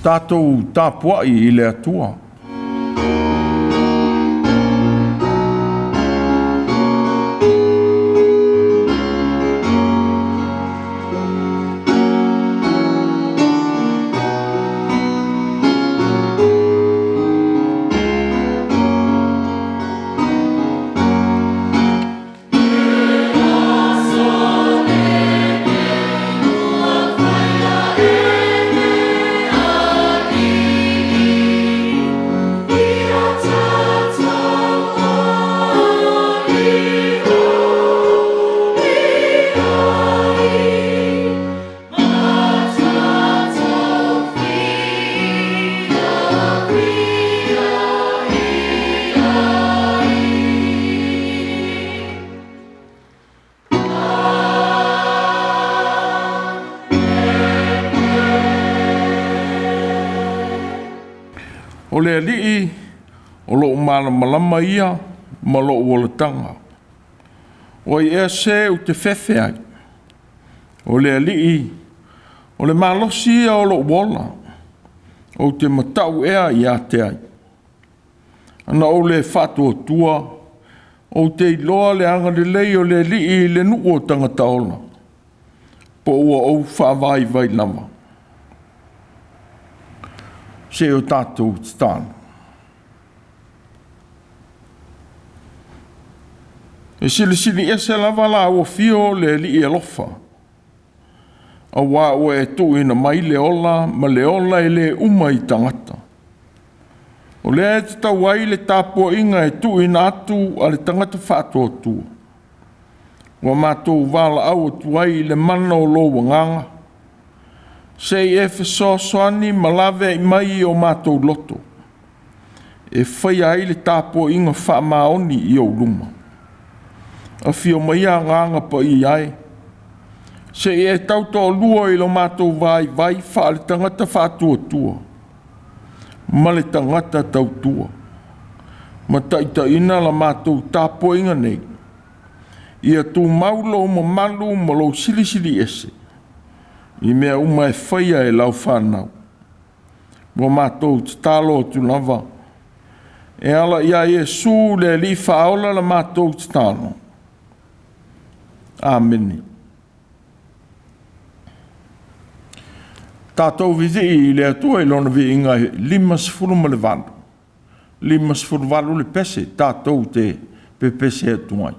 Tātou tāpua'i I le atua. O le ali'i, o lo mālamalama ia, ma lo uolatanga. O I ea se u te fefe ai. O le ali'i, o le malosi ia o lo uola. O te matau ea I a te ai. Ana o le whatua tua, o te iloa le anga le lei o le ali'i le nuo tangata ola. Po ua au whaavai vai lama. Se o tātou tāna. E sili e se lava la o fio le li e lofa. A wā o e tu ina mai le ola, ma le ola e le umai tangata. O le e te tau ai le tāpua'iga e tu ina atu a le tangata whātua tua. Wa mātou wala au tu ai le mana o lo wanganga. Se e.f.k.a.s malawe I mai o mātou loto. E whai ai le tāpua'iga whaamaoni I o luma. A whio mai a nganga pa I ai. Se e tauto lua I lo mātou vai wha le tangata whātua tua. Ma le tangata tautua. Ma taita ina la mātou tāpua'iga nei. Ia tu maulo ma malu ma lo sili ese. I mea uma e whaia e lau whanau. Wa mātou te tālo tu lava. E ala ia Iesu le li whaola la mātou te tālo. Āmeni. Tātou vizi I le atua I lona vi inga 5 ma le valu. 5 valu le pese, tātou te pepese atuai.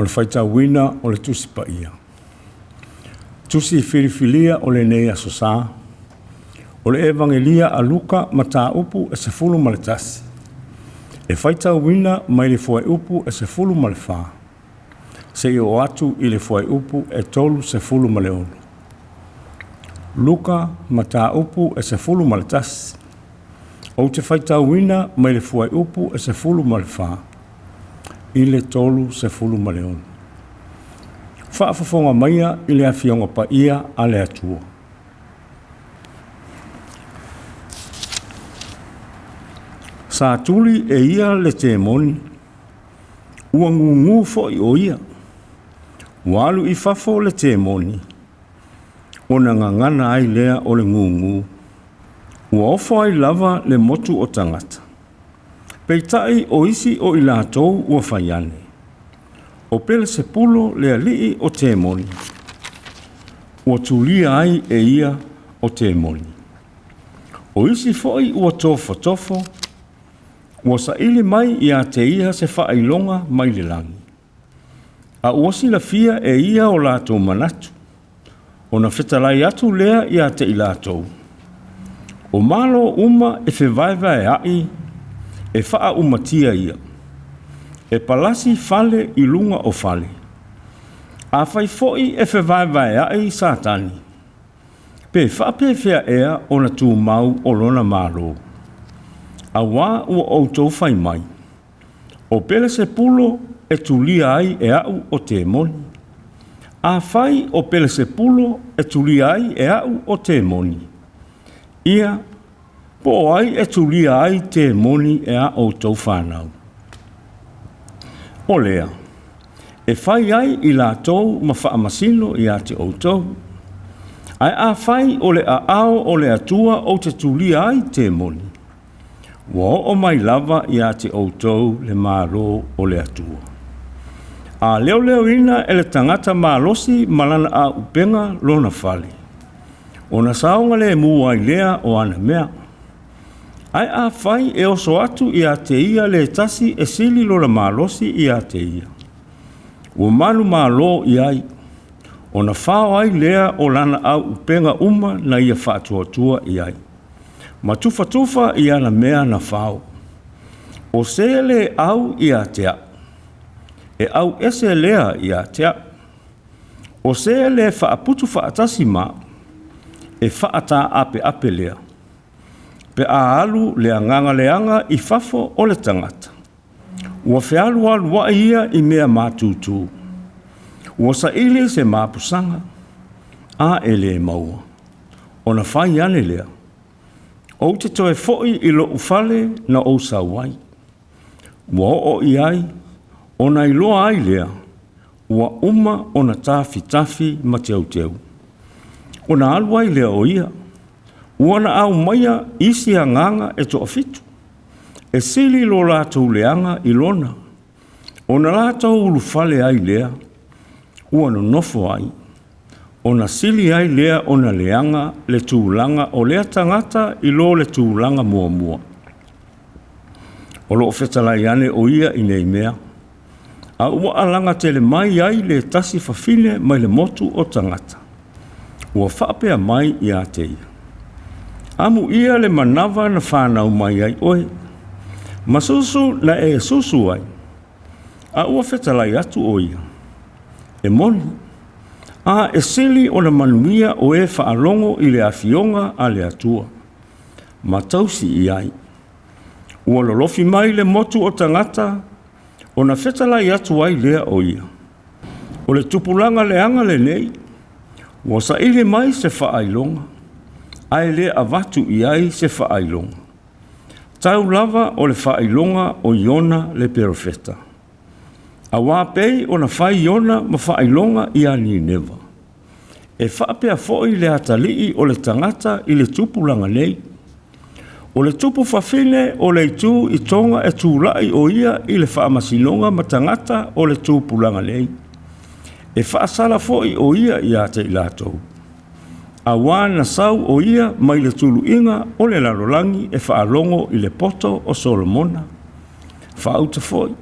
le Faitau wina o le tusi pa ia. Tusi filifilia o le nei asosā. O le evangelia a Luka ma tāupu e se fulu ma le tasi. E Faitau wina mai le fuai upu e se fulu ma le whā. Se i o atu i le fuai upu e tolu se fulu ma le ono. Luka ma tāupu e se fulu ma le tasi. O te Faitau wina mai le fuai upu e se fulu ma le whā. I le tolu se fulu ma le ono. Whaafafonga maia i le awhionga pa ia a le atua. Sa tuli e ia le te moni. Ua ngungu fo i o ia. Walu i fafo le te moni. Ona ngangana ai lea o le ngungu. Ua ofo ai lava le motu o tangata. Peitai o isi o i lātou ua whaiane. O pele se pulo le alii o te moni. Ua tulia ai e ia o te moni. O isi foi ua tofo. Ua saili mai ia te ia se whaailonga mai le langi. A ua sila fia e ia o lātou manatu. O na whetalai atu lea ia te i lātou. O malo uma e whewaiwa e ai, e wha umatia ia. E palasi fale i lunga o fale. A whai foi e whewaiwa e ai satani. Pe whapewhea ea o na tū mau o lona malo. A wā ua Autū whai mai. O pele se pulo e tulia ai e au o te moni. A whai o pele se pulo e tulia ai e au o te moni. Ia, po ai e tulia ai te moni e a Autū whanau. O lea, e whai ai i lātou ma whaamasino i a te Autū. Ai a whai o le a ao o le atua o te tulia ai te moni. Wa o mai lava i a te Autū le mālo o le atua. A leo ina e le tangata mālosi malana a upenga lona whale. O na saonga le mua i lea o ana mea. Ai a whai e oso atu i a te ia le tasi e sili lo la mālosi i a te ia. Ua manu mālo i ai. O na whao ai lea o lana au upenga uma na ia whaatuatua i ai. Ma tufa i ana mea na whao. O se le au i a te a. E au ese lea i a te a. O se le whaaputu whaatasi maa. E whaata ape lea. Pe a alu lea nganga leanga i fafo o le tangata. Ua whialu wa ia i mea mātūtū. Ua sa ili se māpusanga. A ele maua. O na whai ane lea. O te toe foi i lo ufale na o sa wai. Ua o i ai. O na iloa ai lea. Ua uma o na tafi ma teu. O na alu ai lea o ia. Ua na au maia isi a nganga e to afitu. E sili lo lātou leanga i lona. O na lātou ulufale ai lea. Ua no nofo ai. O na sili ai lea o na leanga le tūlanga o lea tangata i lo le tūlanga mua. O lo whetalai ane o ia i nei mea. A ua alanga tele mai ai le tasi whawhine mai le motu o tangata. Ua whapea mai i a te ia. Amu ia le manawa na whanau mai ai oe. Masusu na e susu ai. A ua whetalai atu o ia. E moni. A e sili o na manuia o e whaalongo i le awhionga a le atua. Ma tausi i ai. Ua lolofi mai le motu o tangata. O na whetalai atu ai lea o ia. O le tupulanga leanga le nei. Ua sa ili mai se whaailonga. Ai le avatu i ai se whaailonga. Tau lava o le whaailonga o Iona le perofeta. A wāpei o na whai Iona ma whaailonga i ani neva. E whaapea foi le atalii o le tangata i le tupulanga nei. O le tupu whawhine o le tū i tonga e tūlai o ia i le whaamasinonga ma tangata o le tupulanga nei. E whaasala foi o ia i ate i lātou. A wana sau o ia mai le tulu inga o le larolangi e whaalongo i le poto o Solomona. Whaauta foi.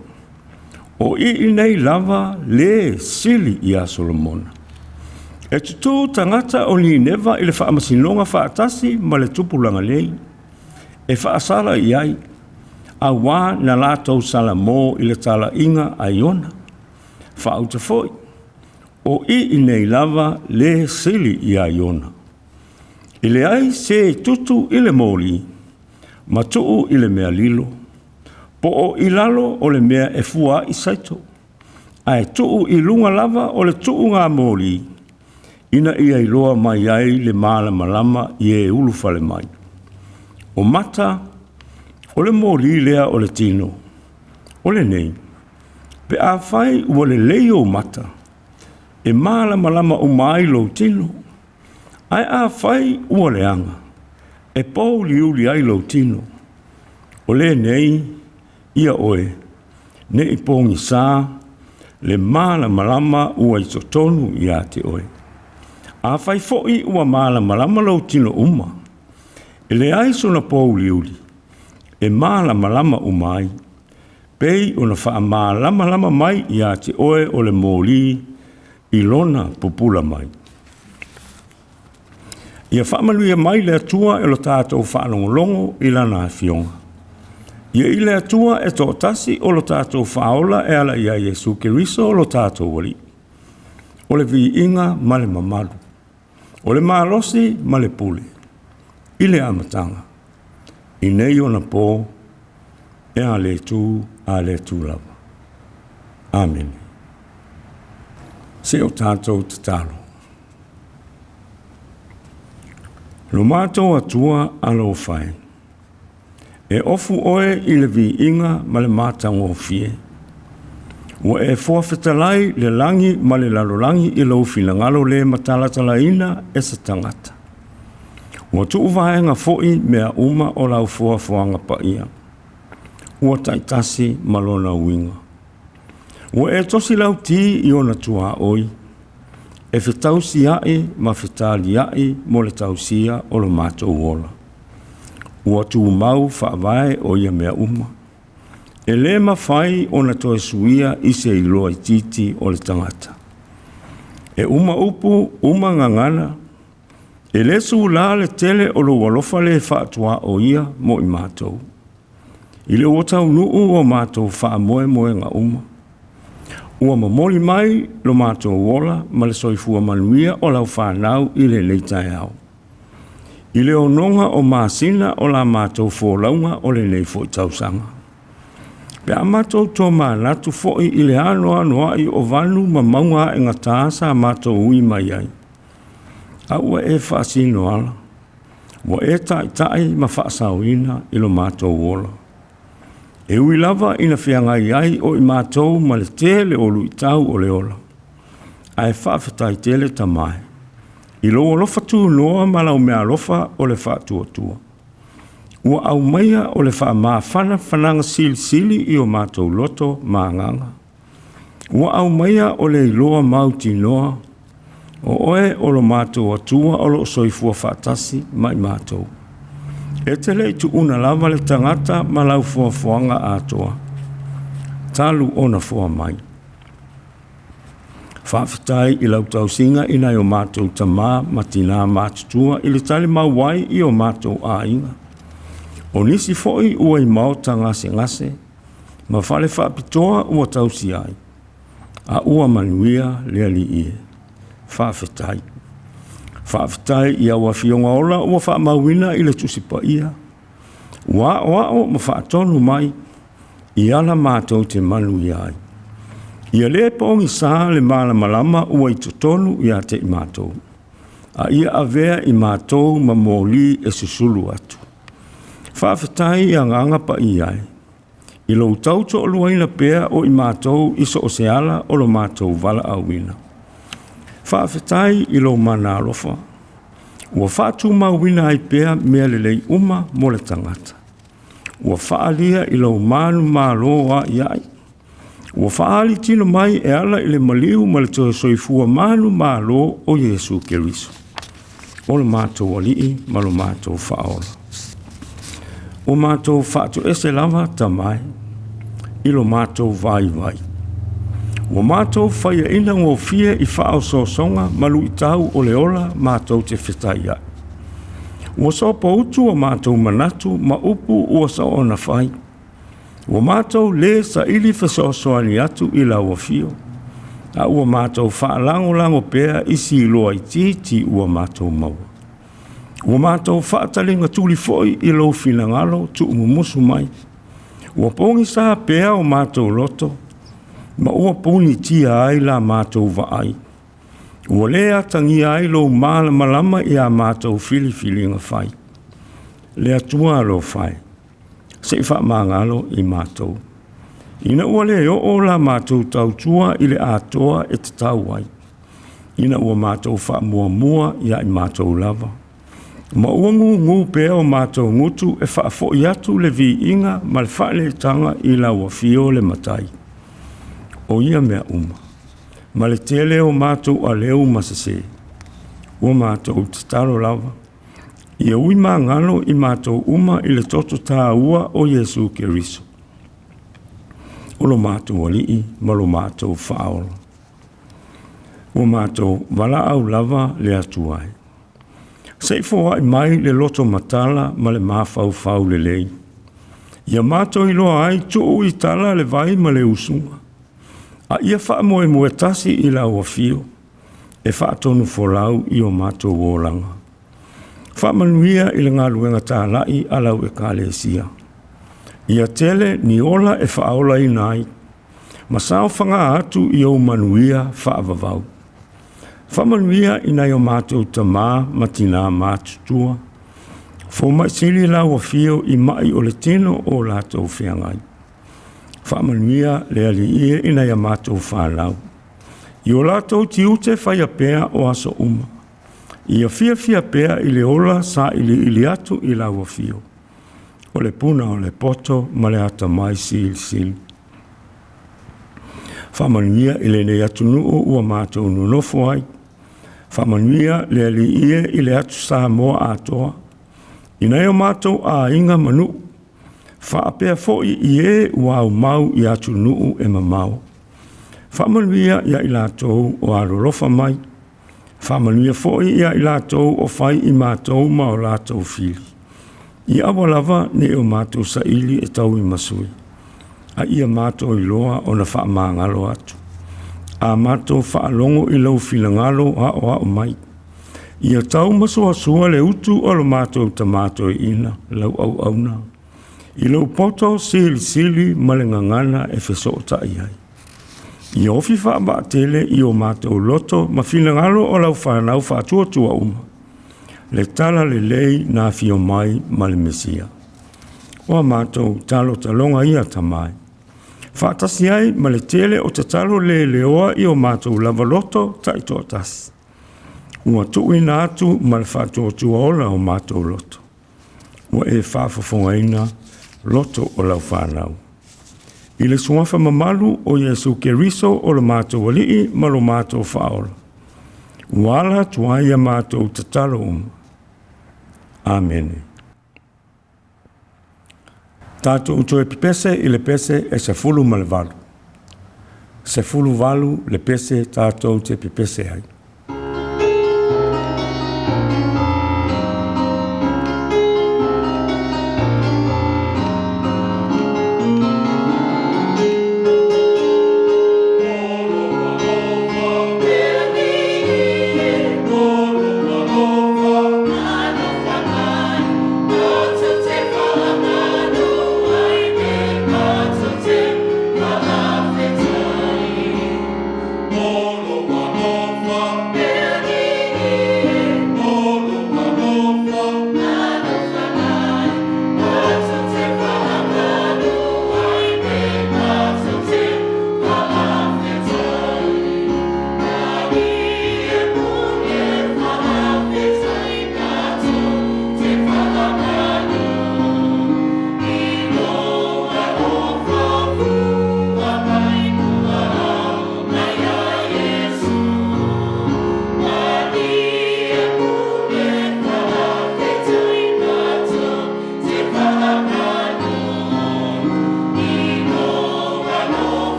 O I nei lava le sili ia Solomona. E tutu tangata o ni neva i le whaamasinonga whaatasi ma le tupulanga lei. E whaasala i ai. A wā na lātou sala mō i le tala inga a iona. Whaauta foi. O I nei lava le sili i a iona. I le ai se tutu i le mōli. Ma tuu i le mea lilo. Po o i lalo o le mea e fua i saito. Ai tuu i lunga lava o le tuu ngā mōli. Ina ia i loa mai ai le mālamalama i e ulufale mai. O mata, o le mōli lea o le tino. O le nei. Pe a whai ua le leo mata. E mālamalama o mai lo tino. Ai a whai ua le anga. E pau liuli ai lo tino. O le nei, ia oe, ne I pongi sā, le mālamalama ua I totonu I a te oe. A whai fo'i ua mālamalama lo tino uma. E le ai sona pau liuli. E mālamalama umai. Pei ona wha mālamalama mai I a te oe o le mōli I lona pupula mai. Ia whaamanuia mai le atua e lo tātou whaanongolongo I lana a fionga. Ia I le atua e tō tasi o lo tātou whaola e ala ia Jesu Keriso o lo tātou wali. O le vi inga ma le mamalu. O le mālosi ma le pule. I le amatanga. I nei ona pō e a le tū lava. Amen. Se o tātou te talo. Lo mātou atua alo whai. E ofu oe I le vi inga ma le mātango fie. Ua e fuafetalai le langi ma le lalolangi I lau finangalo le matalatalaina e sa tangata. Ua tuu vaenga foi mea uma o lau fuafuanga pa ia. Ua taitasi malona uinga. Ua e tosi lau ti I ona tua oi. E Faitau siai ma fetali ai mo le tausia o lo mātou wola. Ua tu mau whaavae o ia mea uma. E le mawhai o na toe suia I se iloa I titi o le tangata. E uma upu, uma ngangana. E le su la le tele o lo walofa le whaatua o ia mo I mātou. I le otau nuu o mātou whaamoe moe ngā uma. Ua mamoli mai lo mātou wola ma le soifua manuia o lau whanau I le leitai au. I le ononga o māsina o la mātou fōlaunga o le nei fōi tausanga. Pe a mātou tō mānatu fōi I le anoa ai o vanu ma maunga e ngā tāsa mātou ui mai ai. A ua e whaasino ala. Ua e tai ma whaasauina I lo mātou wola. E ui lava ina whiangai ai o I mātou ma le tele o lui tau o le ola. Ai whaafetai tele tamai. I lo lofa tu noa ma lau mea lofa o le whaatuatua. Ua au maia o le wha maa whananga sili I o mātou loto maanganga. Ua au maia o le iloa mauti noa. O oe o lo mātou atua o lo soifua whaatasi mai mātou. E tele I tu una lava le tangata ma lau fuafuanga atoa. Talu ona fua mai. Whawhitai I lau tausinga I nai o mātou tamā matina mātutua I le tale mauai I o mātou ainga. O nisi foi ua I mau tangase ngase, ma whale whapitoa ua tausi ai. A ua manuia lea li ie. Whawhitai. Whawhitai I awa fionga ola ua whamauina I le tusi pa ia. Ua o ma whaatonu mai I ala mātou te manu I ai. Ia le pongi sā le mālamalama ua I totonu I a te I mātou. A ia avea I mātou ma mōli e susulu atu. Whawhitai I anganga pa I ai. I lo tauto o luaina pea o I mātou I so o se ala o lo mātou vala awina. Whawhitai I lo mana alofa. Ua whaatu mauina ai pea mea lelei uma mo le tangata. Ua whaalia I lo manu māloa I ai. Ua whaali tino mai e ala I le maliu ma le toa soifua manu mālo o Jesu Keriso. O le mātou alii ma lo mātou whaola. O mātou whaatu ese lava tamai. I lo mātou vai. Ua mātou whaia ina ngō fia I whao sosonga malu I tau o leola mātou te whetai ai. Ua sopa utu o mātou manatu ma upu ua sa ona whai. Ua mātou le sa ili whasosoani atu I la ua fio. A ua mātou whaalango pēa isi I loa I ti ua mātou maua. Ua mātou whaatalinga tuli foi I lo finangalo tu umumusu mai. Ua pongi sa pēa o mātou loto, ma ua poni tia ai la mātou vaai. Ua lea tangi ai lo mālamalama I a mātou fili nga whai. Lea tua lo whai. Se wha māngalo I mātou. Ina ua le o la mātou tau tua I le ATUA e te tau ai. Ina ua mātou wha mua ia I mātou lava. Ma ua ngu pēa o mātou ngutu e wha fo I atu le vi inga ma le wha le tanga I la ua fio le matai. O ia mea uma. Ma le tele o mātou a leo masase. Ua mātou te taro lava. Ia ui ngalo I mātou uma I le toto tā ua o Yesu Keriso. O lo mātou alii, ma lo mātou whaola. O mātou wala au lava le atuai. Seifoa I mai le loto matala ma le mafau le lei. Ia mātou I loa ai tuu I tala le vai ma le usunga. A ia wha moe tasi I la ua fio. E wha tonu folau I o mātou wōlanga. Wha manuia I le Gāluega tālai alau e.f.k.a.s. Ia tele ni ola e whaola I nai. Ma sao whanga atu I o manuia whaavavau. Whamanuia I nai o mātou tamā matina mātutua. Fo mai sili la ua fio I mai o le tino o lātou whiangai. Whamanuia le ali ia I nai a mātou whālau. I o lātou tiute whaia pēa o aso uma. Ia fia pēa I le ola sa ili atu I la ua fio. O le puna o le poto ma le ata mai sil. Whamanuia I le nei atu nuu ua mātou nunofo ai. Whamanuia le ali ia I le atu sa moa atoa. I nei o mātou a inga manu. Whaapea foi I e ua au mau I atu nuu e mamau. Whamanuia ia I lātou o arolofa mai. Whamanuia foi ia I lātou o whai I mātou ma o lātou fili. I awa lava ne o mātou sa ili e tau I masui. A ia mātou I loa o na wha māngalo atu. A mātou wha longo I lau filangalo a o mai. Ia tau masua le utu o lo mātou ta mātou ina, lau au na. I lau poto sili malengangana e wheso ta iai. I ofi wha ba tele I o mātou loto ma filangalo o lau whanau whātua uma. Le tala le lei na fio mai ma le mesia. O mātou talo talonga ia tamai. Whaatasi ai ma le tele o te talo le leoa I o mātou lava loto ta I toa tasi. Ua tui na atu ma le whātua ola o mātou loto. Ua e whaafafongaina loto o lau whanau. I le suafa mamalu o Yesu Keriso o le mātou alii ma lo mātou whaola. Wala tuaia mātou te talo Amen. Tātou uto e pipese I le pese e se fulu ma le valu. Se fulu valu le pese tātou te pipese ai. Mātua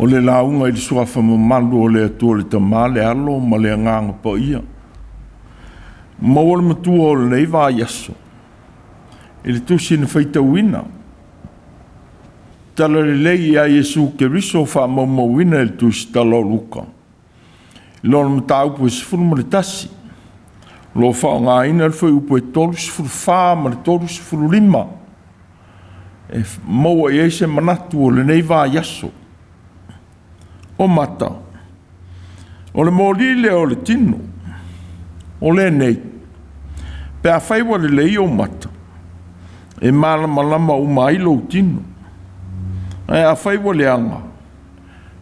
O le launga i suafa mamalu o le atua le tamā le alo ma le nganga pa ia. Maua le matua o le nei vā yaso. I le tusi na faitau ina. Tala le lei a Yesu Keriso wha maumauina le tusi tala o Luka. Lona mataupu e sifuru ma le tasi. Lo wha ngā ina le whai upo e tolu sifuru wha ma le tolu sifuru lima. E maua i eise manatu o le nei vā yaso. O mata. O le mōlile o le tino. O le nei. Pea whaiwa le lei o mata. E mālamalama o mailo o tino. E a whaiwa le anga.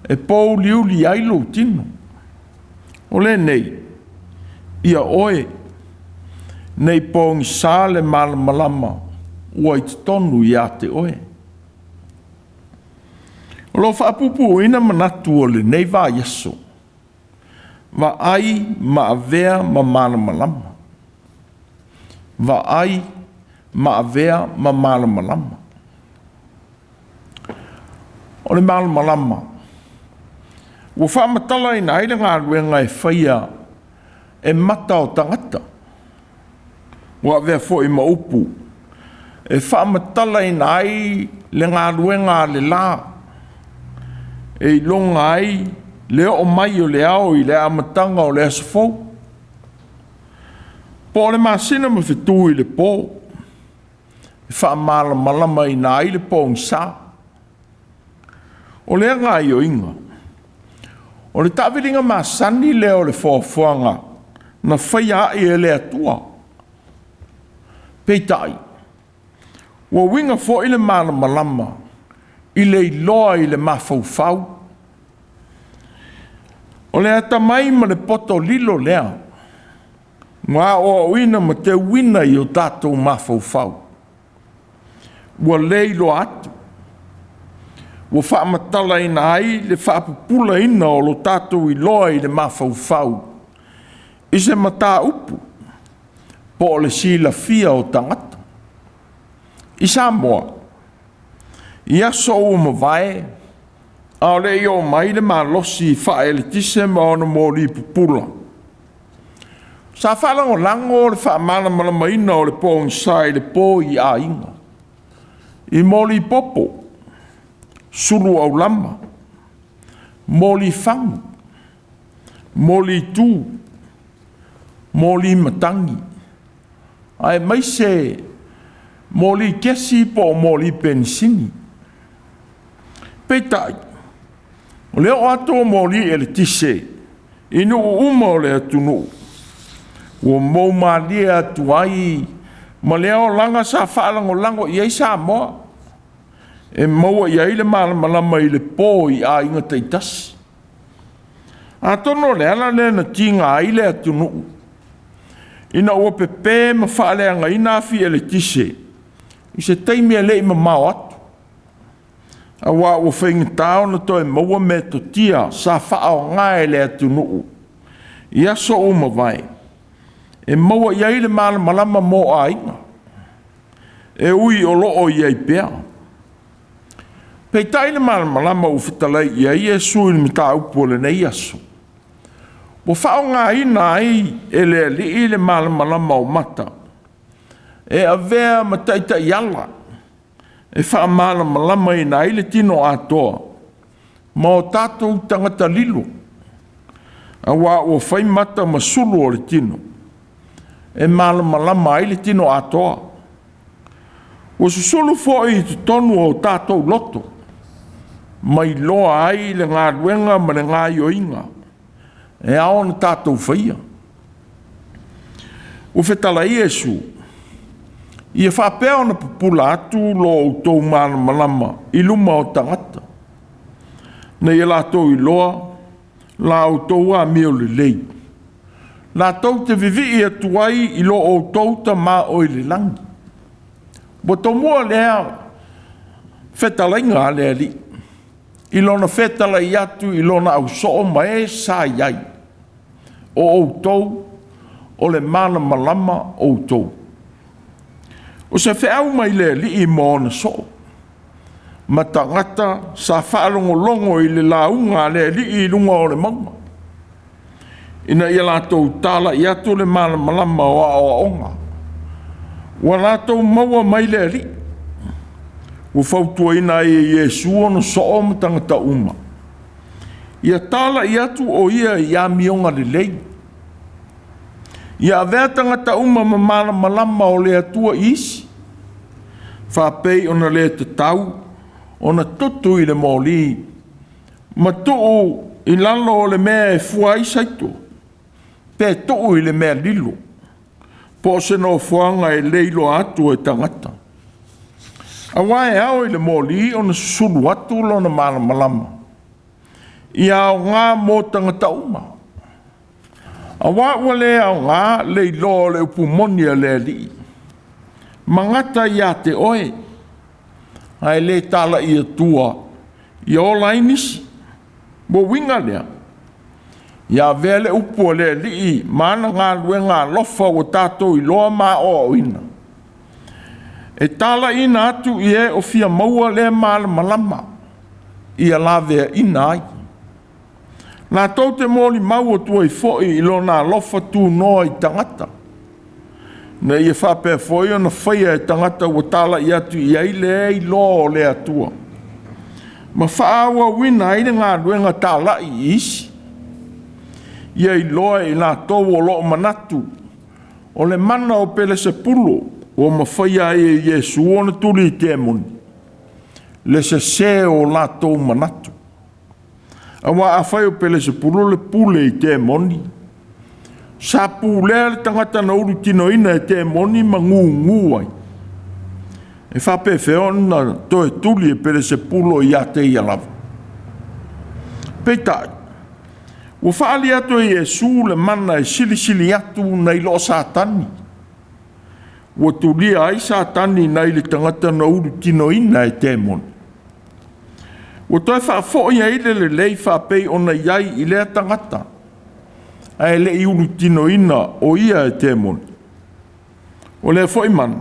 E pō liuli ailo o tino. O le nei. Ia oe. Nei pōngi sā le mālamalama. Ua i tonu i a te oe. O lo whaapupu ina manatu o le nei vā yaso. Va ai ma avea ma mālamalama. Va ai ma avea ma mālamalama. O le mālamalama. Ua whaamatala ina aile ngā ruenga e whaia e mata o tangata. Ua avea fo i maupu. E whaamatala ina ai le ngā ruenga le lā. E longa ai le o mai o le ao i le amatanga o le asafou. Po le masina ma fitu i le po. E wha mālamalama i nā i le po ngsa. O le ngā i o inga. O le tawiringa masani le o le whāwhanga na whaia i e le atua. Peitai. Wa winga fo i le mālamalama i le iloa i le mafaufau. O le ata mai ma le poto lilo lea. Ngā o wina ma te wina i o tātou mafaufau. Ua le ilo atu. Ua whaamatala ina ai le whaapupula ina o lo tātou iloa i le mafaufau. I se mata upu. Po le sila fia o tangata. I Samoa. I aso o mawai, a le i o mai le malosi whae le tise ma ona mōri pupula. Sa whalango lango le wha mālamalama ina o le pōngi sai le pō i a inga. I mōri popo, suru au lama, mōri whangu, mōri tū, mōri matangi. Ai mai se mōri kesi po mōri pensini. Peitai. O leo ato mōri e le tise. Inu uma o le atunu. Ua mou mālia atu ai. Ma leo langa sa whaalango lango i ei sa moa. E maua i ai le mālamalama i le pō i a inga teitasi. A tono le ala le na tinga ai le atunu. Ina ua pepe ma whaaleanga ina afi e le tise. I se teimi e le ima mao atu. A wā ua whainga tāo na toi maua me to tia sa whaao ngai le atu nuu. I aso o mawai. E maua iai le mālamalama mō a inga. E ui o loo iai pēa. Pei tai le mālamalama u whitalai iai e sui le mita upo le nei aso. Wa whao ngā ina ai e le li le mālamalama o mata. E avea mataita i ala. E wha mālamalama i nai le tino atoa. Ma o tātou tangata lilo. A wā o whai mata ma sulu o le tino. E mālamalama i le tino atoa. O susulu fo i tu tonu o tātou loto. Mai loa ai le ngā ruenga ma le ngā ioinga. E aona tātou whaia. O whetala Iesu. Ia whapea na pupula atu lo o tau mālamalama i luma o tangata. Na ia lātou i loa, la o tau a meo le lei. Lātou te vivi i atu ai i lo o tau ta mā o i le langi. Bo tau mua lea whetala inga lea li. I lona whetala i atu i lona au soo ma e sa iai. O tau o le mālamalama o tau. O se whiau mai le li i mōna so. matangata sa whaalongolongo i le launga le li i lunga o le mauma. Ina ia lātou tala i atu le mālamalama o aonga. Wa lātou maua mai le li. Wa fautua ina i Yesu ono so'o matangata uma. Ia tala i atu o ia i a mionga le lei. Ia avea tangata uma ma mālamalama o le atua isi. Whapei ona le te tau, ona tutu i le mōli. Ma tuu i lalo o le mea e fua i saito. Pe tuu i le mea lilo. Po se no fuanga e leilo atu e tangata. Awa e au i le mōli ona sulu atu lona mālamalama. Ia o ngā mō tangata uma. Awa ua le au ngā leilo le upumonia le li. Mangata ia te oe. Ai le tala i atua. Ia o lainisi. Bo winga lea. Ia vele upu le li. Mana ngā luenga lofa o tātou i loa mā o ina. E tala ina atu i e o fia maua le mālamalama. Ia la vea ina ai. Nā tau te mōli maua tua i foi i lona lofa tū noa i tangata. Na ia whapea foi o na whaia e tangata o tala i atu i eile e i loa o le atua. Ma whaaua wina i ngā ruenga tala i isi. Ia i loa i nā tau o loo manatu. O le mana o pele se pulo o ma whaia e Yesu o na tuli i te muni. Le se o la tau manatu. Awa a whai o pele se pulo le pule i te moni. Sa pulea le tangata na uru tino ina e te moni ma ngu ai. E whape whio na toe tuli e pele se pulo i a te ia lava. Peitai. Ua whaali atu e Yesu le mana e sili atu nei lo satani. Ua tulia ai satani nei le tangata na uru tino ina e te moni. Ua toi whaafo ia ile le lei whapei ona iai i lea tangata. Ai le i uru tino ina o ia e te moni. O lea fo imana.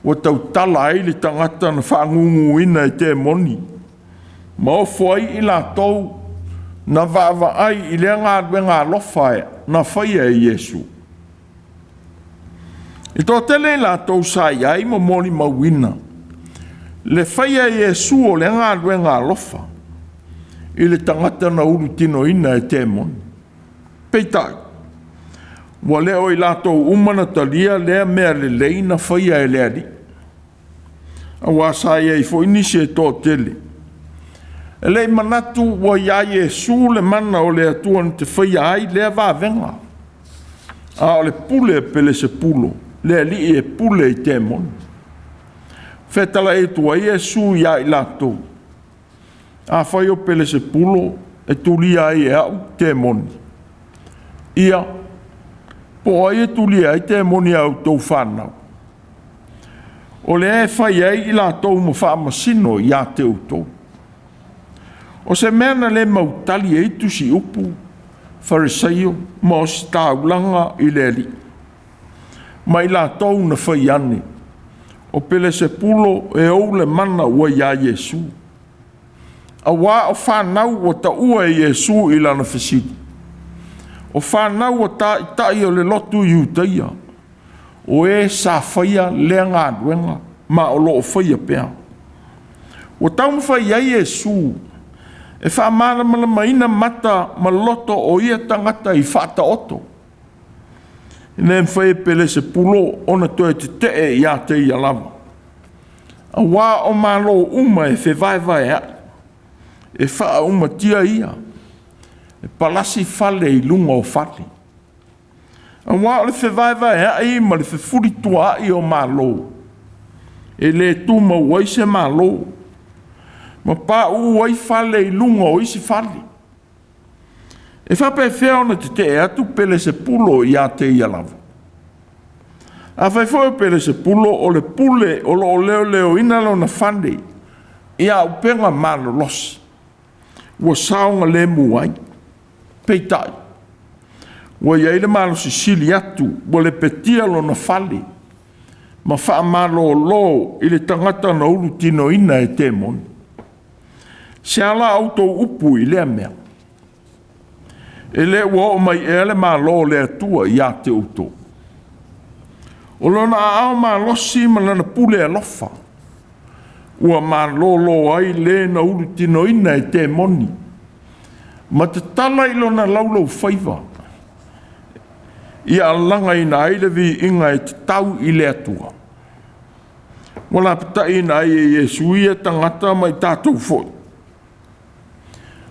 Ua tau tala ai le tangata na whaangungu ina e te moni. Ma o fwai i la tau na vava ai i lea ngā lofa e na whaia e Yesu. I tō tele i la tau sa iai mo moli mawina. Le whaia e Yesu o le ngā lofa. I le tangata na uru tino ina e te moni. Peitai. Wa leo i lātou umana talia lea mea le leina whaia e lea li. Awa sa iei fo inisi e tō tele. E lei manatu wa ia Yesu le mana o le atua na te whaia ai lea vāvenga. A o le pule e pele se pulo. Lea li e pule i te moni. Whetala e tua Yesu ia i lātou. A whai o pele se pulo e tuli ai e au te moni. Ia, po ai e tuli ai te moni au tau whanau. O le e whai ai i lātou ma whaamasino i a te utou. O se mena le mautali e tusi upu, farisaio, ma o si tāulanga i le li. Ma i lātou na whai ane. O pele se pulo e ou le mana ua ia Yesu. A wā o whanau o ta ua e Yesu i lana whesidi. O whanau o ta itai o le lotu i utaia. O e sa whaia lea ngā ruenga ma o lo o whaia pēr. O tau mwhai a Yesu e wha mālamalama ina mata ma loto o ia tangata i whata oto. Ine mwhai pele se pulo ona toe te te i a te ia lava. A wā o mālo uma e whewaiwai a. E wha uma tia ia. E palasi fale i lunga o fale. A wā o le whewaiwai a i ma le whewhuri tua i o mālo. E le tūma uai se mālo. Ma pā uai fale i lunga o isi fale. E whape whea ona te te atu pele se pulo i a te ia lava. A whai fwoi pele se pulo o le pule o lo leo inalo na whande. Ia upenga malo losi. Ua saunga le muai. Peitai. Ua iai le malo si sili atu. Ua le petia lo na whale. ma whaamalo i le tangata na ulu tino ina e te moni. Se ala autou upu i lea mea. E le ua o mai e le malo le atua i a te uto. O lona ao malosi ma lana pule a lofa. Ua malolo ai le na ulu tino ina e te moni. Ma te tala i lona laulau whaiva. Ia alanga i na ailevi inga e te tau i le atua. Wala pita i na e Yesu ia tangata mai tātou foi.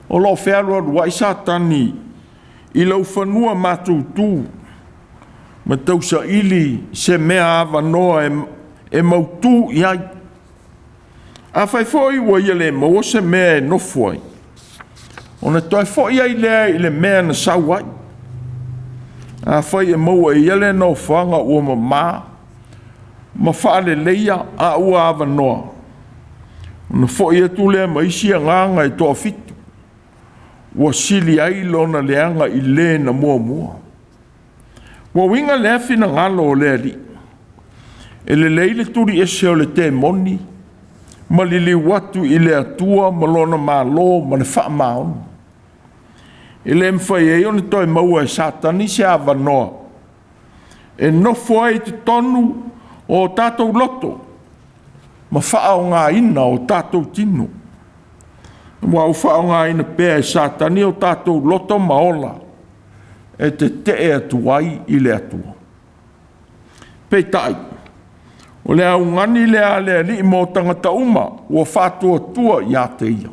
O lo whēalua rua i sātani i lau whanua mātou tū. Ma tausa ili se mea awa noa e mautū i ai. A whai foi ua ia le maua se mea e nofu ai. O na toi foi ai lea i le mea na sau ai. A whai e maua e ia le no whanga ua ma whaale leia a ua awa noa. O na foi e tu lea maisi a nganga e toa fitu. Ua sili ai lona leanga i le na mua mua. Ua winga lea fina ngalo o lea li. E le leile turi e seo le te moni. Ma lili watu i le atua ma lona malo ma le wha maonu. E le mwhai e one toi maua e satani se awa noa. E nofo ai te tonu o tātou loto. Ma wha o ngā ina o tātou tino. Wa o wha o ngā ina pēa e satani o tātou loto maola. E te e atuai i le atua. Peitai. O le au ngani le li mo tangata uma. O whātua tua i a te ia.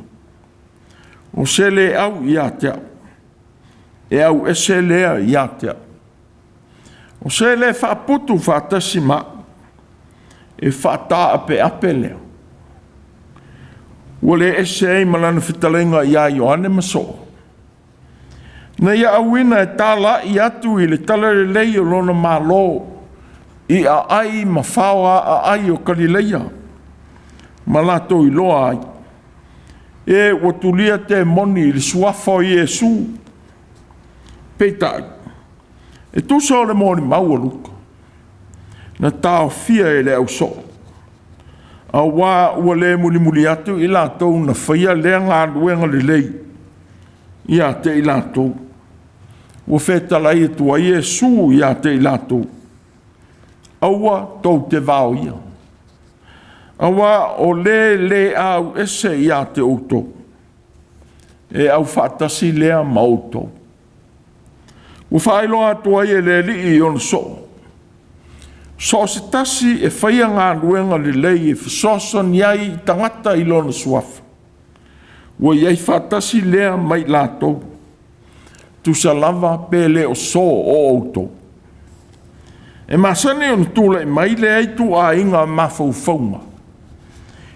O se le au i a te au. E au ese lea i a te au. O se le whaaputu whaatasi ma. E whaata ape lea. O le ese ei malana whitalenga i a Ioane Maso. Na ia awina e tāla i atu i le talare lei o lona malo. I a ai ma whaua a ai o Kalileia. Ma lato i loa ai. E watulia te moni i le suafo i Jesu. Peitai. E tu so le moni maua Luka. Na tau fia e le au so. A wā ua le muli atu i latou na whaia lea ngā luenga le lei. I a te i latou. Ua whetala i atua Jesu i a te i latou. Aua tau te vau ia. Aua o le au ese i a te outou. E au whaatasi lea ma outou. Ua whaelo atua i le li i on so. So se tasi e whaia ngā luenga le lei e whasosa niai i tangata i lona suafa. Ua iei whaatasi lea mai lātou. Tu sa lava pele o so o outou. E masane o tūla i mai le ai tu a inga mawhauwhaunga.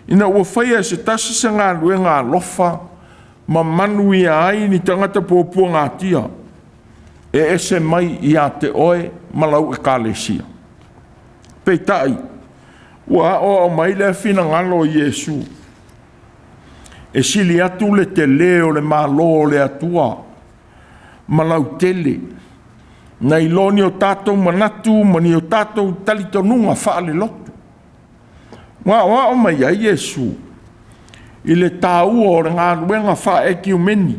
Ina ua whaia se tasi sa ngā luenga lofa ma manui ai ni tangata pōpua ngā tia. E ese mai i a te oe malau e kālesia. Peitai, ua o mai le fina ngalo i Jesu. E sili atu le te leo le malo le atua. Malau tele. Na iloni o tātou manatu, mani o tātou talitonunga whaale lotu. Wa o mai ai Jesu. I le tāua o le ngā ruenga wha eki o meni.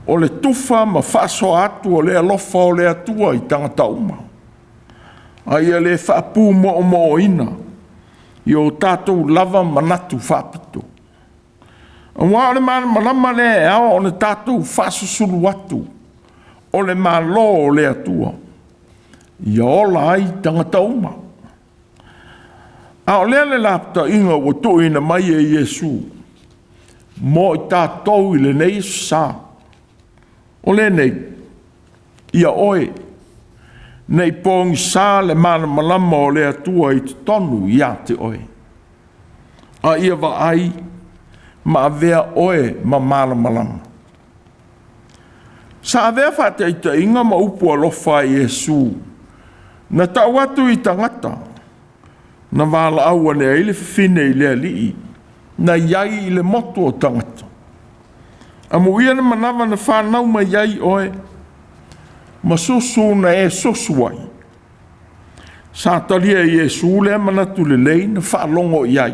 O le tufa ma whaaso atu o le alofa o le atua i tangata uma. Ai le whaapu mo ina. I o tātou lava manatu whaapito. Wa o le mālamalama le ao o le tātou whaasosuru atu. O le malo o le atua. I ola ai tangata uma. A o le lapta inga o tuina mai e Jesu. Mo i tātou i le nei sa. O le nei. Ia oe. Nei pōngi sa le mālamalama o le atua i te tonu i a te oe. A ia wa ai. Ma avea oe ma mālamalama. Sa avea whate i ta inga ma upu alofa i Jesu. Na tau atu i tangata. Na wala aua ne eile whine i lea lii. Na iai i le motu o tangata. A muia na manawa na whanau ma iai oe. Ma susu na e susuai. Sa talia Iesu le manatu le lei na whaalongo iai.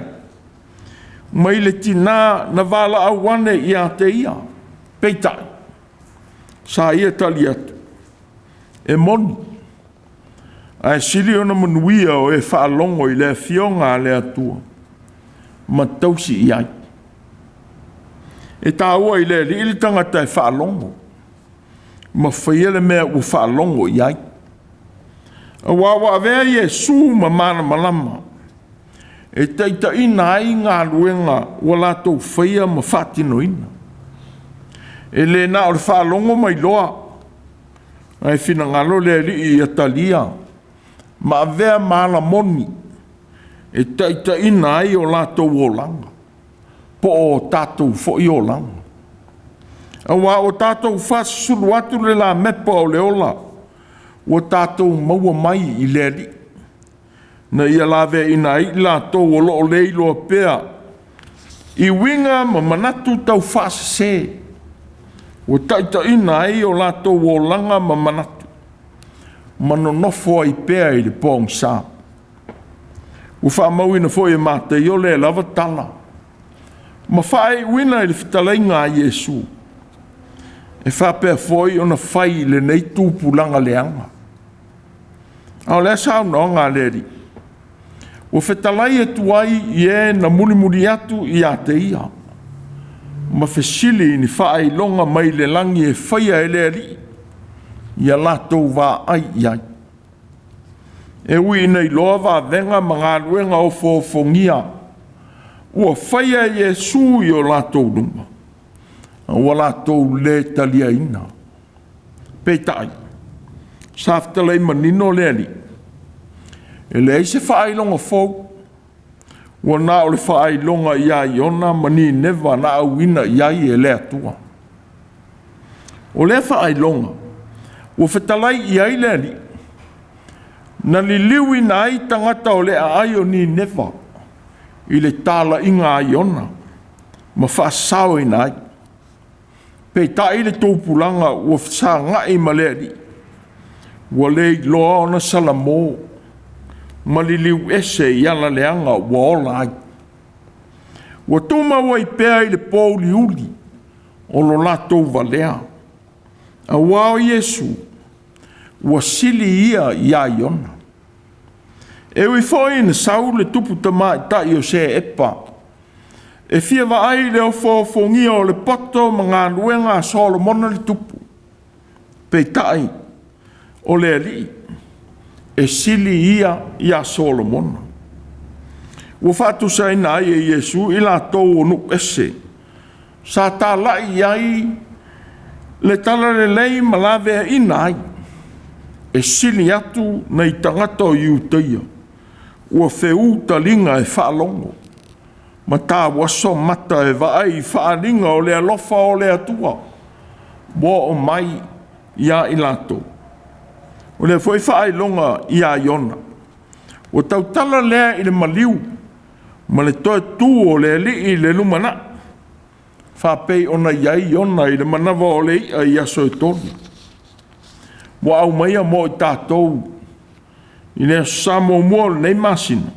Mai le tina na wala awane ia te ia. Peitai. Sa ia tali atu. E moni. Ai sili ona manuia o e whaalongo i le fionga le atua. Ma tausi iai. E tāua i le li tangata e whaalongo. Ma whaiele mea u whaalongo iai. A wawa avea Iesu ma mālamalama. E teita ina ai Gāluega ua latou whaia ma whaatinoina. E le na o le whaalongo mai loa. Ai whina ngalo le li i atalia. Ma avea mālamoni. E teita ina ai o latou o langa. Po o tātou fo i o langa. A wā o tātou whasulu atu le la mepa o le ola. O tātou maua mai i le li. Na ia lawe ina i lātou o loo leilo a pēa. I winga ma manatu tau whasase. O taita ina ai o lātou o langa ma manatu. Manonofo ai pēa i le pōng sā. O whaamau ina fo e mate i o le lava tala. Ma whae wina i le whitalainga a Iesu. E whapea foi o na whai le nei tūpulanga leanga. Ao lea sao no ngā leri. O whetalai e tuai i e na muli atu i a te ia. Ma whesili ni whae longa mai le langi e whaia e leri. I a latou wā ai iai. E ui nei loa wā venga ma Gāluega o fōfongia. Ua whaia Iesu i o latou lunga. Ua latou le talia ina. Peitai. Saftalei manino le ali. E le eise whaelonga fōu. Ua nā o le whaelonga ia i ona mani newa na auina iai e le atua. O le whaelonga. Ua whetalai iai le ali. Na li liwi na ai tangata o le ai o ni newa. I le tala inga ai ona. Ma whaasao i nai. Peitai le tōpulanga ua whasa ngai ma le ali. Ua le loa ona salamo. Ma li liu ese i ala leanga ua ola ai. Ua tuma ua i pēa i le pōli uli. O lo latou valea. A wao Iesu. Ua sili ia i a iona. E ui foi na sau le tupu tama i tai o se epa. E fia wa ai leo fōfongia o le poto ma Gāluega a Solomona le tupu. Pei tai o le ali. E sili ia i a Solomona. Ua whātu sa ina ai e Iesu i la tau o nuk ese. Sa tā lai ai le tala le lei ma lawe ina ai. E sili atu na i tangata o iutaia. Ua wheu talinga e whaalongo. Ma tā waso mata e vaai whaalinga o le alofa o le atua. Wa o mai ia i lato. O le foi whaailonga i a iona. O tau tala lea i le maliu. Ma le toe tū o le li i le lumana. Whapei ona iai iona i le manawa o le ia i aso e toni. Wa au maia mo i tātou. I le samo mua nei masina.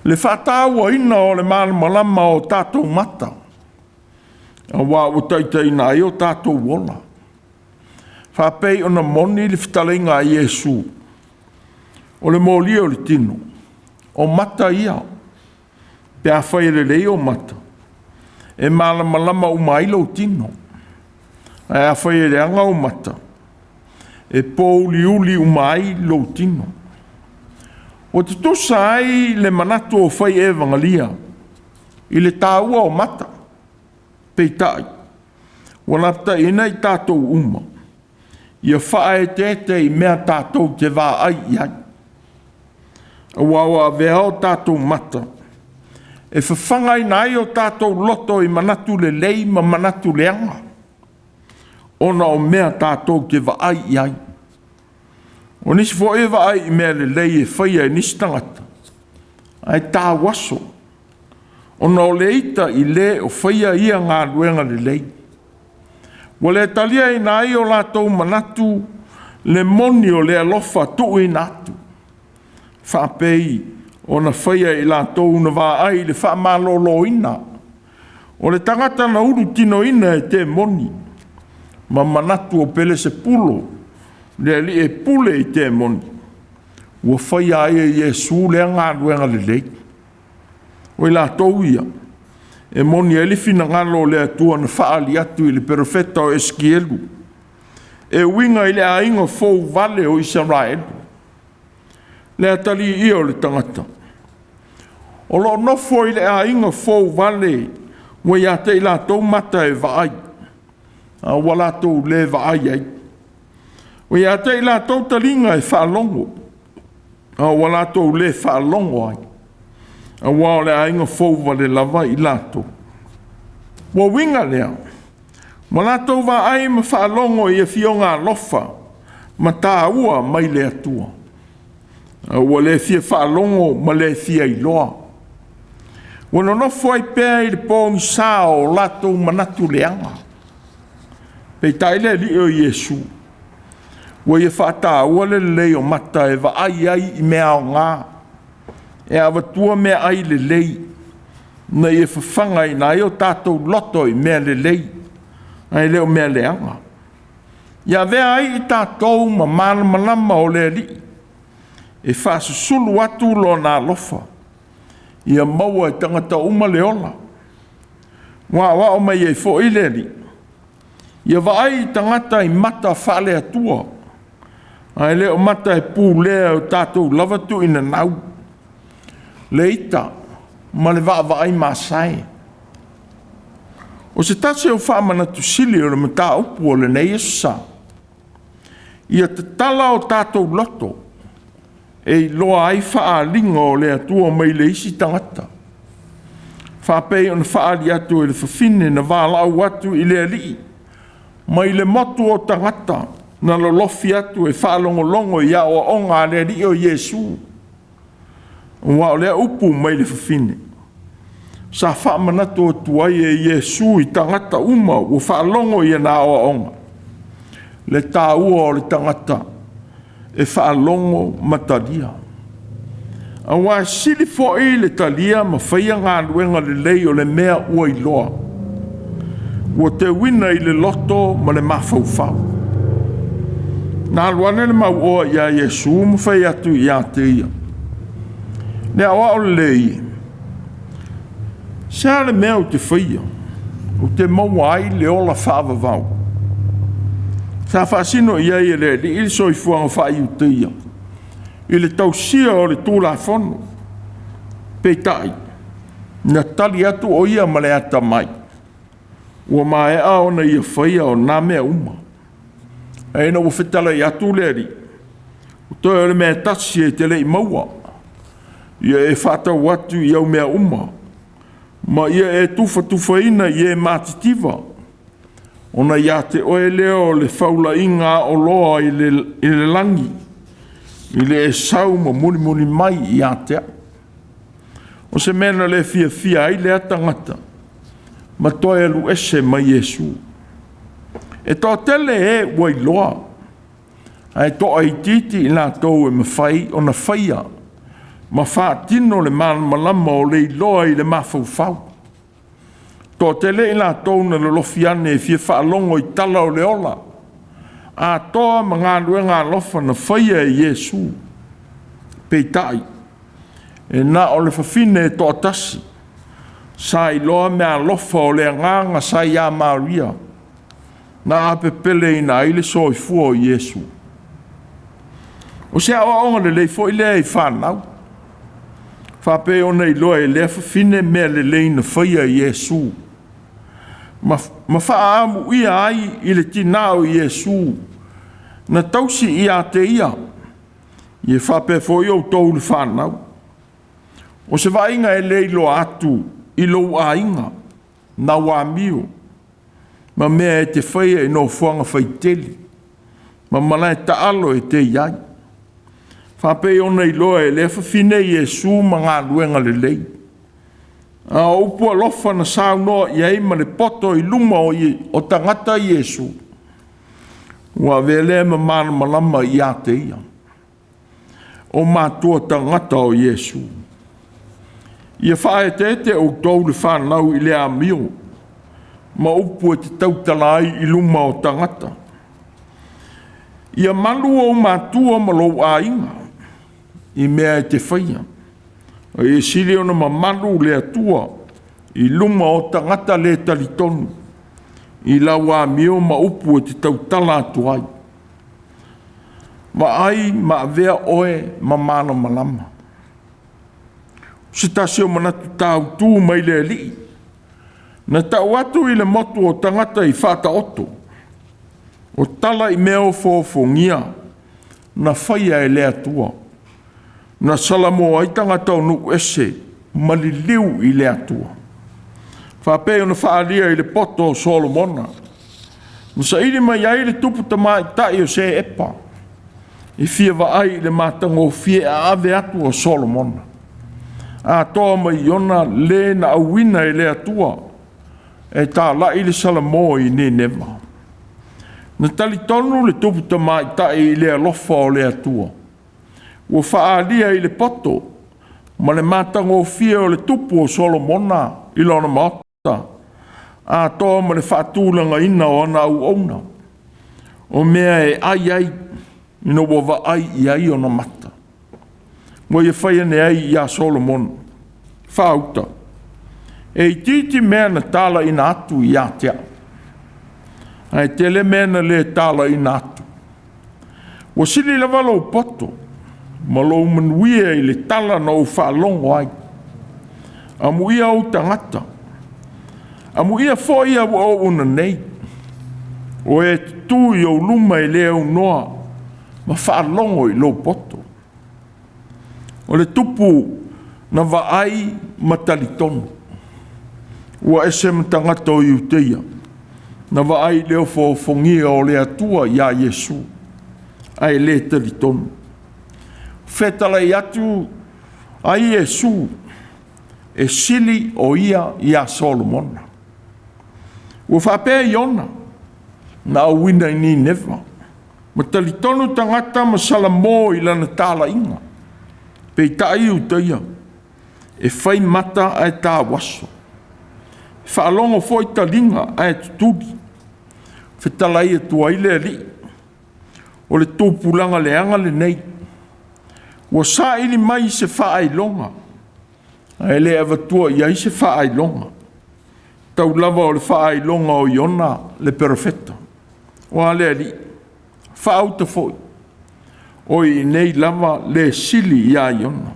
Le Faitau ina o le mālamalama o tātou mata. A wā o taitai nā i o tātou wola. Whapei o na moni le whitalenga a Iesu. O le mōlia o le tino. O mata ia. Pea whai le lei o mata. E mālamalama o maila o tino. A whai le anga o mata. E pōli uli o mai lo tino. O te tosa ai le manatu o whai evangalia. I le tāua o mata. Peitai. Wanapta ina i tātou uma. Ia whae tete i mea tātou te wā ai iai. A wawa avea o tātou mata. E whawhangai nai o tātou loto i manatu le lei ma manatu leanga. Ona o mea tātou te wā ai iai. O nisi fo e wā ai i mea le lei e whaia e nisi tangata. Ai tā waso. Ona o le ita i le o whaia ia Gāluega le lei. Wa le talia i nai o lātou manatu le moni o le alofa tuu i nātu. whaapei o na whaia I lātou na wā ai le wha malolo ina. O le tangata na uru tino ina e te moni. Ma manatu o pele se pulo. Le li e pule I te moni. Ua whaia e Iesu le ngā ruenga le lei. O I lātou ia. E moni e lifina ngalo le atua na whaali atu I le profeta o Eskielu. E winga I le ainga fōu vale o Israelu. Le atali ia o le tangata. O lo nofo I le ainga fōu vale wa ia te I lātou mata e vaai. A wa lātou le vaai ai. Wa ia te I lātou talinga e whaalongo. A wa lātou le whaalongo ai. A wa le ainga fōu vale lava I lātou. Wa winga lea. Ma lātou vaai ma whaalongo I e fionga lofa. Ma tāua mai le atua. A wa le fia whaalongo ma le fia I loa. Wana no foi pē I le pōngi sā o lātou manatu leanga. Pei taile li o Iesu. Wa ia whātāua le lei o mata e wa ai I mea o ngā. E awatua mea ai le lei. Na ia whawhanga I nai o tātou loto I mea le lei. Ai leo mea leanga. Ia vea ai I tātou ma mālamalama o le li. E whāsusulu atu lo nā lofa. Ia maua I tangata uma leola. Wa o mai e fo I le li. Ia waai I tangata I mata whale atua. Ai leo mata e pū lea o tātou lavatu ina nau. Le ita, ma le waai māsai. O se tase o whaamana tusili o le mata upu o le nei esa. Ia te tala o tātou loto. E loa ai whaalinga o le atua mai le isi tangata. Whapei o na whaali atu e le whawhine na wālau atu I le alii. Mai le motu o tangata na lolofi atu e whaalongolongo I a o onga le alii o Iesu. Wa o le upu mai le whawhine. Sa whaamanatu o tuai e Iesu I tangata uma o whaalongo I na o onga. Le tāua o le tangata. E whaalongo matalia. A wā sili fo I le talia ma whaia ngā luenga le lei o le mea ua I loa. Ua te wina I le loto ma le mafaufau. Nā luane le mau oa ia Iesu ma whai atu I a te ia. Nea oa o le lei. Sea le mea o te whaia. O te maua ai le ola whaavavau. Sa whaasino ia I le ili soifuanga whai utia. I le tausia o le tūla whono. Peitai. Na tali atu o ia ma le ata mai. Ua mai a ona ia whaia o nā mea uma. E na ua whetala I atu leri. O toi o le mea tasi e te lei maua. Ia e whatau atu I au mea uma. Ma ia e tufa ina I e mātitiva. Ona ia te oe leo le whaula inga o loa I le langi. I le e sau ma muni mai I a tea. O se mena le fia I le atangata. Ma toi alu ese mai Iesu. E tō tele e wai loa. Ai tō ai titi I nā tōu e mawhai o na whaia. Ma whaatino le mālamalama o le loa I le mafaufau. Tō tele I nā tōu na lolofiane e fia whaalongo I tala o le ola. A toa ma ngā ruenga lofa na whaia e Iesu. Peitai. E nā o le whawhine e tō tasi. Sa I loa mea lofa o le nganga sa I a Maria. Nā ape pele I nā ile soifua o Iesu. O se awa onga le lei fo I lea I whanau. Whape o nei loa e lea whawhine mea le lei na whaia Iesu. Ma whaamu ia ai I le tinao Iesu. Na tausi I a te ia. I e whape fo I o tau le whanau. O se wainga e lei lo atu I lo a inga. Na wāmio. Ma mea e te whaia I no whuanga whaiteli. Ma mana e taalo e te iai. Whape o nei loa e le whawhine Iesu ma ngā luenga le lei. A upua lofa na sao noa I ma le poto I luma o tangata Iesu. Ua vele ma mālamalama I a te ia. o Matua tangata o Iesu. Ia whae te o tau le whanau i le amio, ma upu e te tautalai i luma o tangata. Ia malu o Matua ma lo a inga, i mea e te whaia. E siri ona ma malu le atua, i luma o tangata le talitonu, i lau a mio ma upu e te tautala atu ai. Ma ai ma avea oe ma mālamalama. Se tasio manatu tau tū mai le li. Na tau atu i le motu o tangata i Faitau. O tala i mea o fōfongia, na whaia e le atua. Na salamo ai tangata o nuk ese, maliliu i le atua. Whapea na whaalia i le poto o Solomona. Nasa ili mai ai le tupu tamai tai o se epa. I fia wa ai le matango fia a ave atu o Solomona. A toa mai iona le na awina i le atua. E tā la i le salamo i ne neva. Na tali tonu le tupu tamai tai i le alofa o le atua. Ua whaalia i le poto. Ma le matango fia o le tupu o Solomona i lona maota. A toa ma le whaatūlanga ina o ana au ona. O mea e ai ina wa ai i ai ona mata. Mo ia whaia ne ai i a Solomon. Whauta. E i titi mea na tala ina atu i a tea. Ai tele mea na le tala ina atu. Wa sili la walo poto. Ma lo manuia i le tala na o whaalongo ai. Amu ia o tangata. Amu ia fo ia o una nei. O e tu i o luma i leo noa. Ma whaalongo i lo poto. O le tupu na vaai matalitonu. Ua ese matangata o iuteia. Na vaai leo fongia o le atua ia Iesu. Ai le talitonu. Fetala i atu ai Iesu. E sili o ia Solomona. Ua whapea i ona. Na awina i ni neva. Ma talitonu tangata ma salamo i lana tala inga. Pei tai u teia. E whai mata ai tā waso. Whaalongo foi talinga ai tutudi. Whetalai e tuaile ali. O le tōpulanga le anga le nei. Ua sa ili mai se whaai longa. Ai le avatua iai se whaai longa. Tau lava o le whaai longa o iona le perfetta. O ale ali. Whaauta foi. O i nei lava le sili ia iona.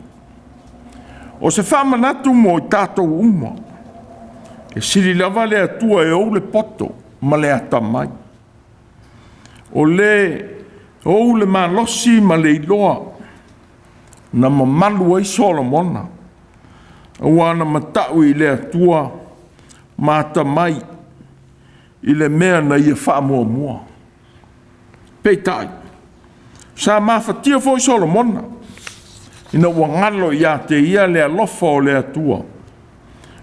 O se whamanatu mo i tātou uma. E sili lava le atua e ou le poto ma le atamai. O le malosi ma le iloa. Na mamalu ai Solomona. Ua na matau i le atua ma atamai. I le mea na ia whaamua mua. Peitai. Sa mafatia foi Solomona. Ina ua ngalo ia te ia le alofa o le atua.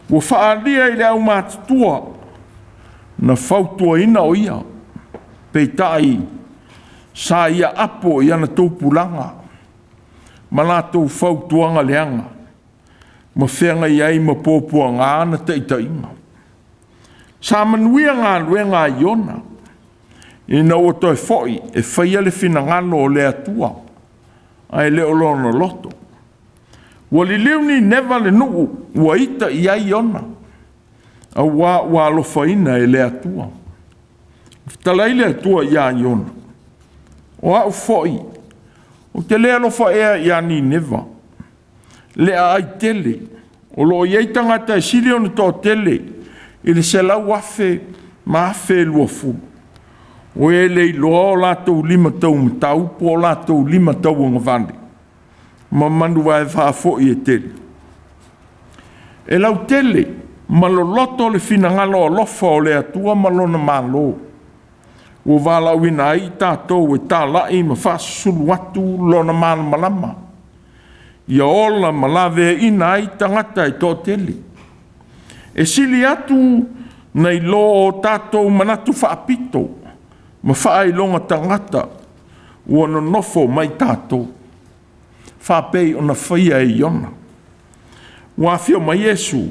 Ua whaalia i le au mātua. Na fautua ina o ia. Peitai. Sa ia apo i ana tōpulanga. Ma la tō fautuanga leanga. Ma whenga iai ma pōpua ngā ana teita inga. Sa manuia ngā luenga iona. Ina o toi foi e whaia le whina ngano o le atua. Ai le olono loto. Ua li liuni neva le nuu ua ita i ai ona. A ua alofa ina e le atua. Talai le atua i ai ona. O au foi. O te le alofa ea i ani neva. Le ai tele. O lo iei tangata e sili ona tō tele. I le se lau afe ma afe lua fu. O e le iloa o lātou 5 tau matau, po o lātou 5 tau o ngavande. Ma manu vai whaafo i e tele. E lau tele, maloloto le finangalo o lofa o le atua malona malo. O wala wina ai tātou e tā lai ma whaasulu atu lona mālamalama. Ia ola malawe ina ai tangata i tō tele. E sili atu nei lo o tātou manatu whaapito. Ma whaai longa tangata ua no nofo mai tātou. whapei o na whaia e iona. Wa fio mai Yesu,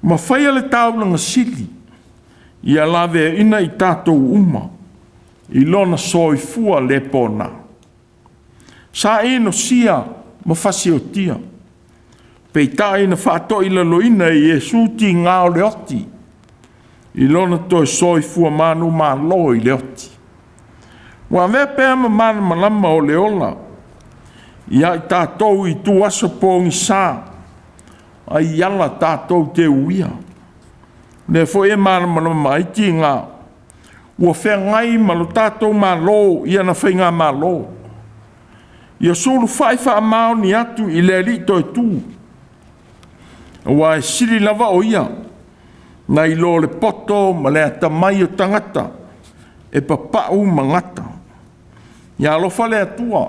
ma whaia le taulanga sili, ia lawe ina i tātou uma, i lona soifua le pona. Sa eno sia, ma whasi o tia. Pei ta ina whato i la loina i Yesu ti ngāo le oti, i lona toi soifua manu mā lo i le oti. Wa vea pēr ma mālamalama o le ola, ia i tātou i tu aso pōngi sā, ai yala tātou te uia. Ne fo e mālamalama i ti ngā, ua whea ngai malo tātou mā lo, ia na whainga mā lo. Ia sulu whaifa amao ni atu i le li toi tū. Wa e siri lava o ia, na i lo le poto ma le atamai o tangata, e papau mangata. Ia alofa le atua,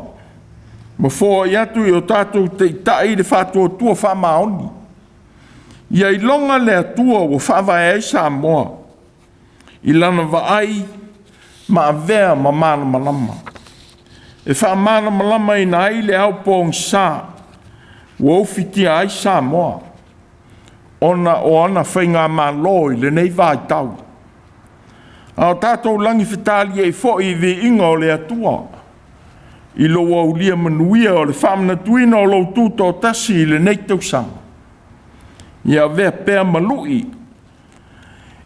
ma fōa i atu i o tātou te itai le whātua tua whamaoni. Ia i longa le atua o whawai sa moa, i lana vaai ma avea ma mālamalama. E whamālamalama i nai le au pōng sā, o ufitia ai sa moa, ona o ana whainga mā loi le nei Faitau. Ao tātou langi whitali e fo i vi inga o le atua, i lo au lia manuia o le whamana tuina o lo tūto tasi i le nei tausanga. Ia vea pēr malui,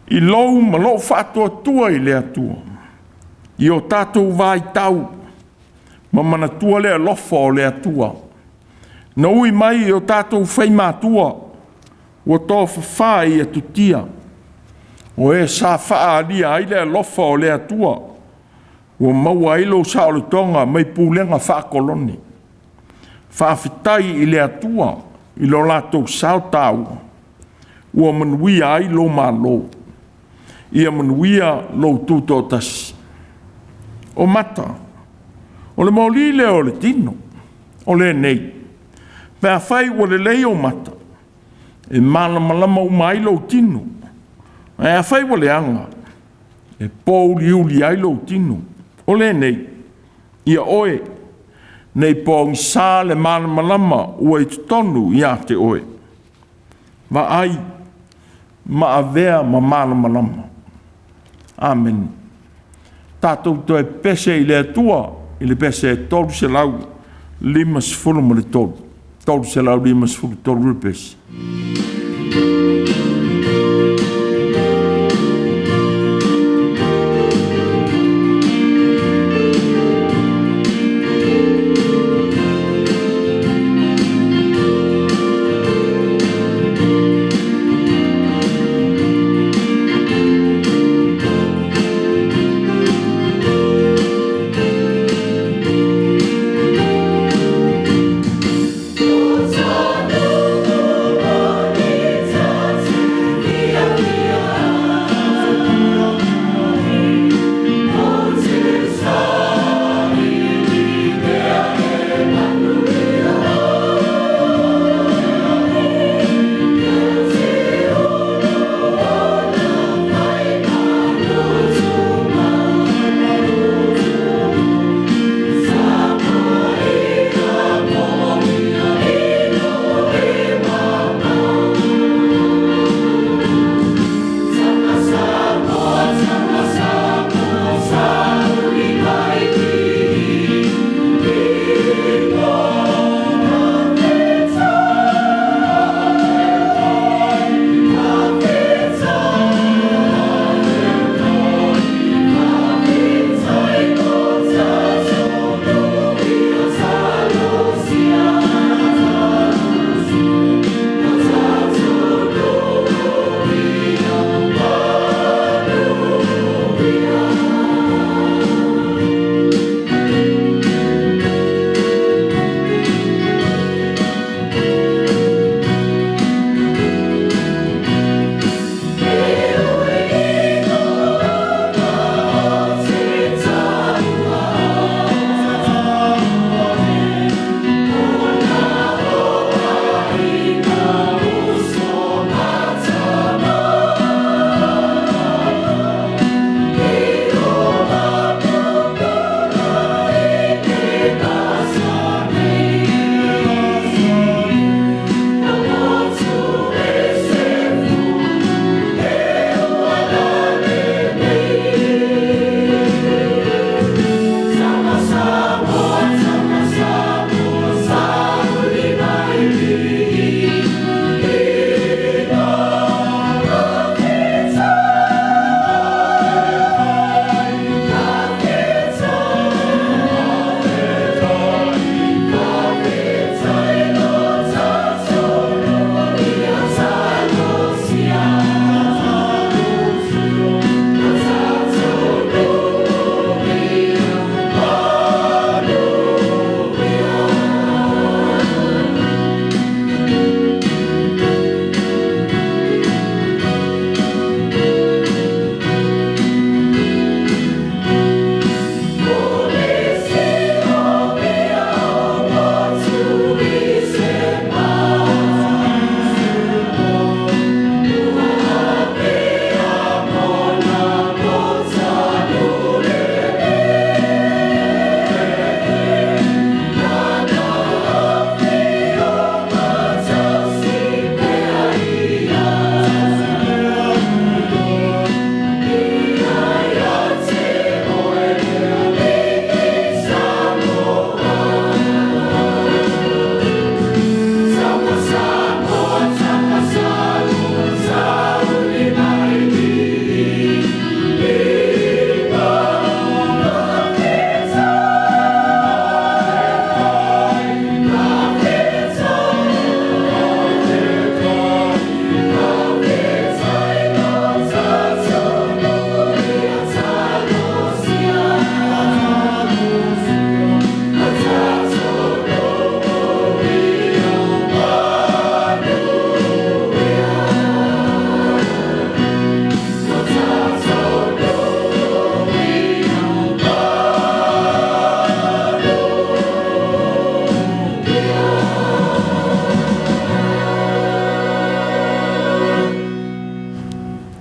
i lou malo whātua tua i le atua, i o tātou Faitau, ma mana tua le alofa o le atua. Na ui mai i o tātou whai mātua, o tō whawhai e tutia, o e sa wha alia ai le alofa o le atua, o maua ilo sa o le tonga mai pūlenga wha koloni. Whawhitai i le atua, i lo lātou sao tāu, o manuia ai lo mālo, ia manuia lo tūtō tasi. O mata, o le maulile o le tino, o le nei, pēr whai o le lei o mata, e mālamalama umai lo tino, e a whai o le anga, e pōuli uli ai lo tino, o le nei, ia oe, nei pōngi sā le mālamalama ua i tutonu i a te oe. Va ai, ma avea ma mālamalama. Amen. Tātou toi pese i le atua, i le pese e tolu se lau, lima sifuru ma le tolu. Tolu se lau lima sifuru tolu le pese. Tusi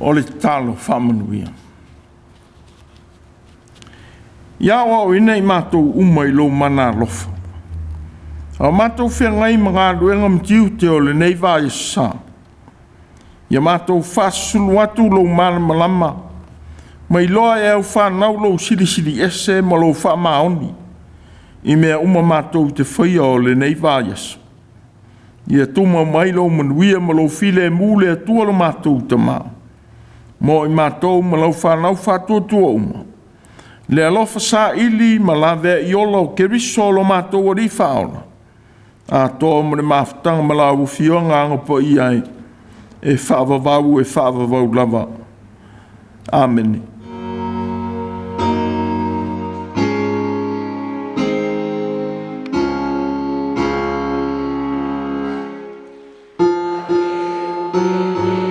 o le talo whamanuia. Ia o ina I mātou umai lo mana lofa. A mātou whia ngai mga luenga mtiu te o le nei vāia sa. Ia mātou whasulu atu lo mālamalama. Mai loa e au whanau lo siri ese ma lo whamaoni. I mea uma mātou te whaia o le nei vāia sa. Ia tuma mai lo manuia ma lo file mule atua lo mātou te mā. Mo I mātou ma lo whanau whatua tua uma. Le alofa sa ili ma la avea I ola o keriso lo mātou o rifa aona. A toa mo le mafutanga ma la ufio nganga po I ai. E whaavavau lava. Amen. Thank you.